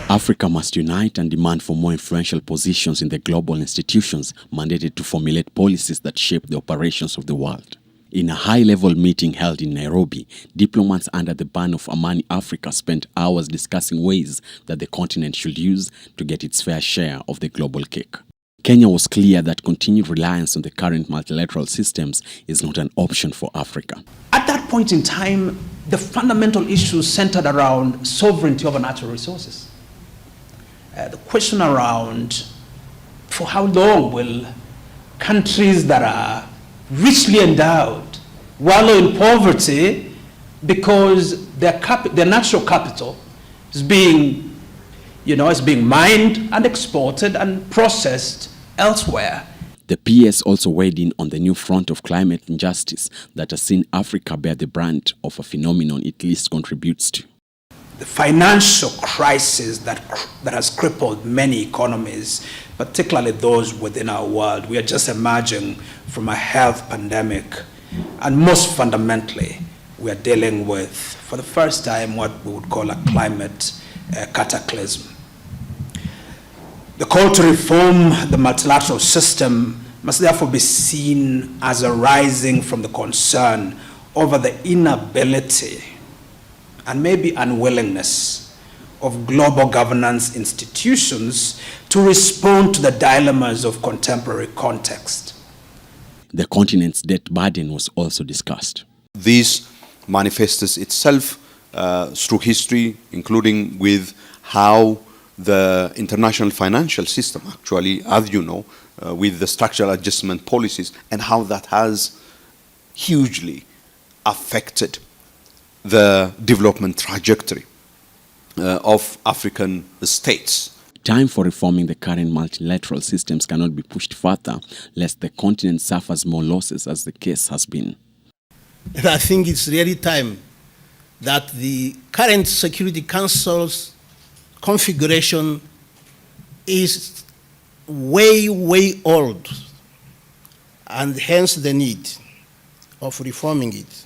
Africa must unite and demand for more influential positions in the global institutions mandated to formulate policies that shape the operations of the world. In a high-level meeting held in Nairobi, diplomats under the ban of Amani Africa spent hours discussing ways that the continent should use to get its fair share of the global cake. Kenya was clear that continued reliance on the current multilateral systems is not an option for Africa. At that point in time, the fundamental issues centered around sovereignty over natural resources. The question around for how long will countries that are richly endowed wallow in poverty because their natural capital is being mined and exported and processed elsewhere. The PS also weighed in on the new front of climate injustice that has seen Africa bear the brunt of a phenomenon it least contributes to. The financial crisis that has crippled many economies, particularly those within our world. We are just emerging from a health pandemic. And most fundamentally, we are dealing with, for the first time, what we would call a climate cataclysm. The call to reform the multilateral system must therefore be seen as arising from the concern over the inability and maybe unwillingness of global governance institutions to respond to the dilemmas of contemporary context. The continent's debt burden was also discussed. This manifests itself through history, including with how the international financial system actually, as you know, with the structural adjustment policies, and how that has hugely affected the development trajectory of African states. Time for reforming the current multilateral systems cannot be pushed further, lest the continent suffers more losses, as the case has been. And I think it's really time that the current Security Council's configuration is way, way old, and hence the need of reforming it.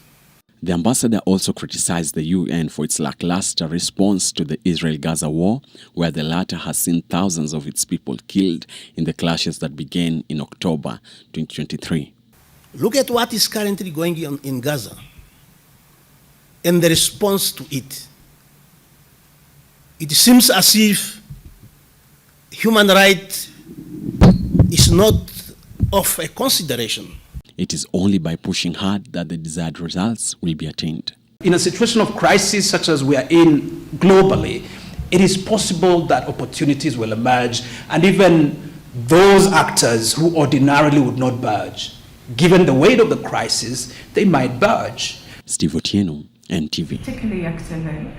The ambassador also criticized the UN for its lackluster response to the Israel-Gaza war, where the latter has seen thousands of its people killed in the clashes that began in October 2023. Look at what is currently going on in Gaza and the response to it. It seems as if human rights is not of a consideration. It is only by pushing hard that the desired results will be attained. In a situation of crisis such as we are in globally, it is possible that opportunities will emerge, and even those actors who ordinarily would not budge, given the weight of the crisis, they might budge. Steve Otieno, NTV. Particularly active in